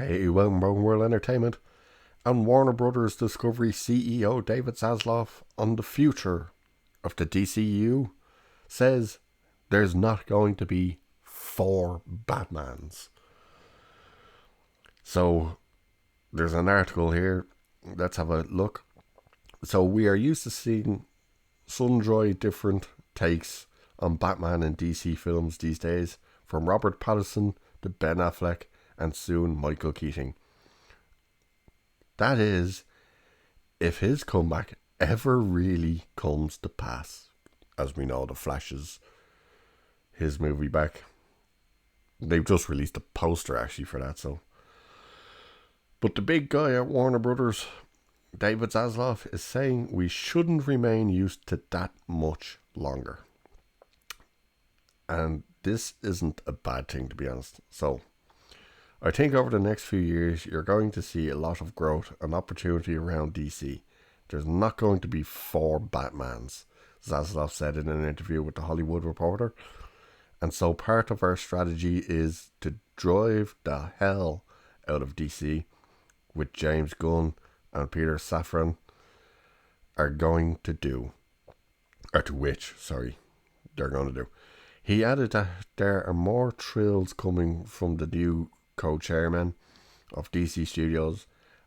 Hey, welcome to World Entertainment. And Warner Brothers Discovery CEO David Zaslav on the future of the DCU says there's not going to be four Batmans. So there's an article here. Let's have a look. So we are used to seeing sundry different takes on Batman in DC films these days, from Robert Pattinson to Ben Affleck and soon Michael Keaton. That is, if his comeback ever really comes to pass. As we know, The Flash is his movie back. They've just released a poster actually for that, so. But the big guy at Warner Brothers, David Zaslav, is saying we shouldn't remain used to that much longer. And this isn't a bad thing, to be honest. So, I think over the next few years, you're going to see a lot of growth and opportunity around DC. There's not going to be four Batmans, Zaslav said in an interview with The Hollywood Reporter. And so part of our strategy is to drive the hell out of DC, with James Gunn and Peter Safran are going to do. Or to which, sorry, they're going to do. He added that there are more thrills coming from the new co-chairman of DC Studios,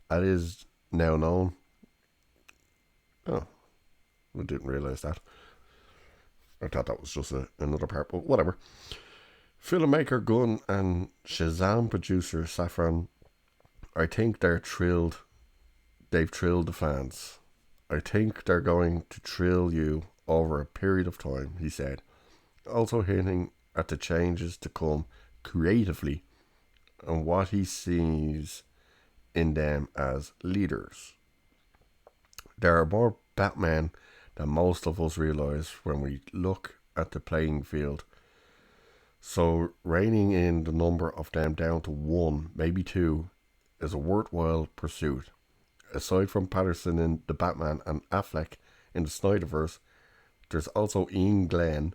as is now known. Oh, I didn't realise that. I thought that was just another part, but whatever. Filmmaker Gunn and Shazam producer Safran, I think they're thrilled. They've thrilled the fans. I think they're going to thrill you over a period of time, he said. Also hinting at the changes to come creatively and what he sees in them as leaders. There are more Batman than most of us realise when we look at the playing field. So reining in the number of them down to one, maybe two, is a worthwhile pursuit. Aside from Patterson in The Batman and Affleck in the Snyderverse, there's also Ian Glenn,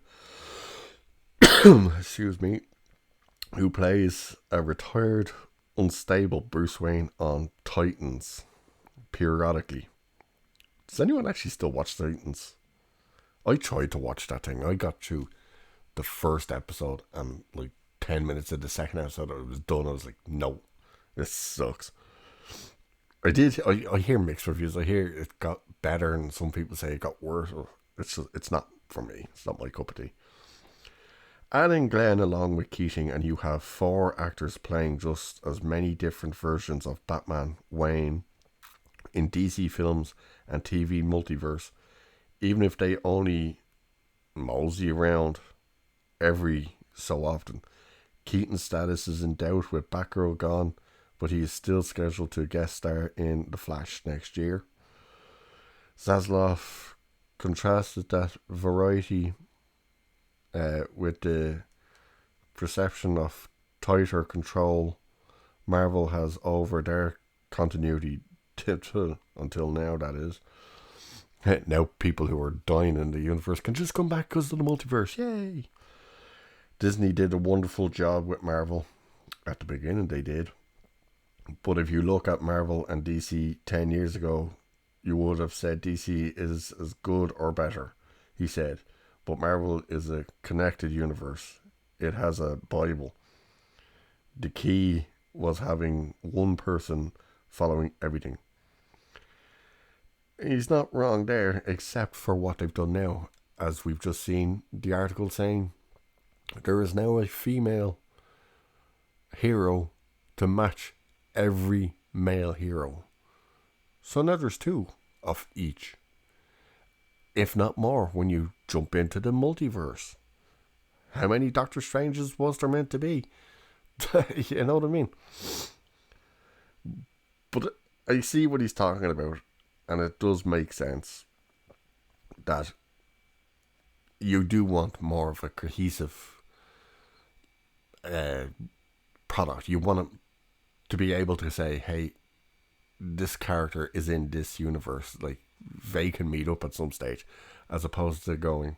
excuse me, who plays a retired, unstable Bruce Wayne on Titans periodically. Does anyone actually still watch Titans? I tried to watch that thing. I got through the first episode and like 10 minutes of the second episode, it was done. I was like, no, this sucks. I hear mixed reviews. I hear it got better and some people say it got worse. It's not for me. It's not my cup of tea. Adding Glenn along with Keating, and you have four actors playing just as many different versions of Batman, Wayne, in DC films and TV multiverse, even if they only mosey around every so often. Keaton's status is in doubt with Batgirl gone, but he is still scheduled to guest star in The Flash next year. Zaslav contrasted that variety with the perception of tighter control Marvel has over their continuity until now, that is. Now people who are dying in the universe can just come back because of the multiverse. Yay! Disney did a wonderful job with Marvel. At the beginning they did. But if you look at Marvel and DC 10 years ago, you would have said DC is as good or better, he said. But Marvel is a connected universe. It has a Bible. The key was having one person following everything. He's not wrong there, except for what they've done now. As we've just seen the article saying, there is now a female hero to match every male hero. So now there's two of each, if not more, when you jump into the multiverse. How many Doctor Stranges was there meant to be? You know what I mean? But I see what he's talking about, and it does make sense that you do want more of a cohesive product. You want to be able to say, hey, this character is in this universe. Like, they can meet up at some stage, as opposed to going,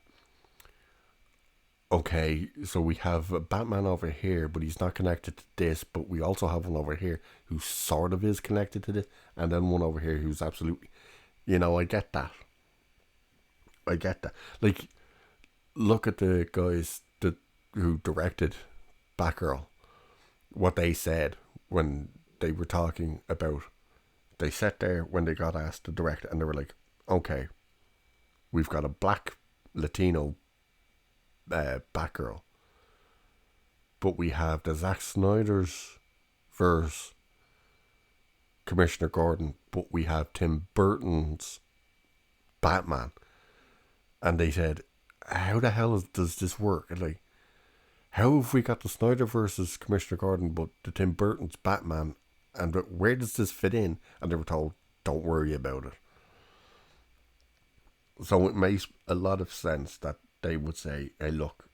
okay, so we have a Batman over here, but he's not connected to this, but we also have one over here who sort of is connected to this, and then one over here who's absolutely, I get that. I get that. Like, look at the guys who directed Batgirl, what they said when they were talking about, they sat there when they got asked to direct it, and they were like, okay, we've got a black Latino Batgirl, but we have the Zack Snyder's verse Commissioner Gordon, but we have Tim Burton's Batman. And they said, how the hell does this work? And like, how have we got the Snyder versus Commissioner Gordon, but the Tim Burton's Batman? And where does this fit in? And they were told, don't worry about it. So it makes a lot of sense that they would say, hey, look,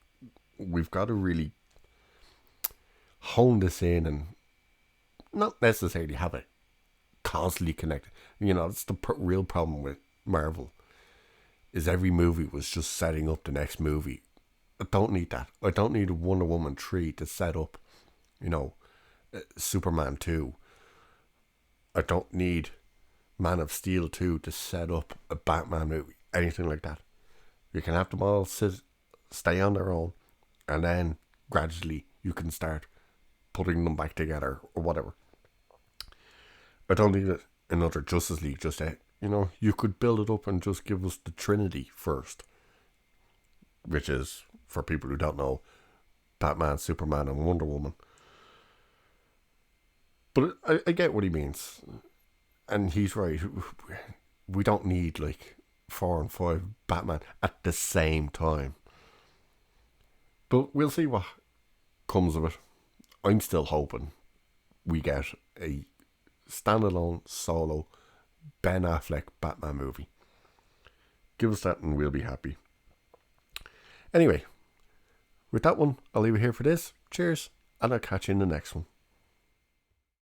we've got to really hone this in and not necessarily have it constantly connected. That's the real problem with Marvel, is every movie was just setting up the next movie. I don't need that. I don't need a Wonder Woman 3 to set up, Superman 2. I don't need Man of Steel 2 to set up a Batman movie. Anything like that. You can have them all stay on their own, and then gradually you can start putting them back together or whatever. I don't need another Justice League just yet. You could build it up and just give us the Trinity first, which is, for people who don't know, Batman, Superman, and Wonder Woman. But I get what he means, and he's right. We don't need like 4 and 5 Batman at the same time. But we'll see what comes of it. I'm still hoping we get a standalone solo Ben Affleck Batman movie. Give us that and we'll be happy. Anyway, with that one, I'll leave it here for this. Cheers, and I'll catch you in the next one.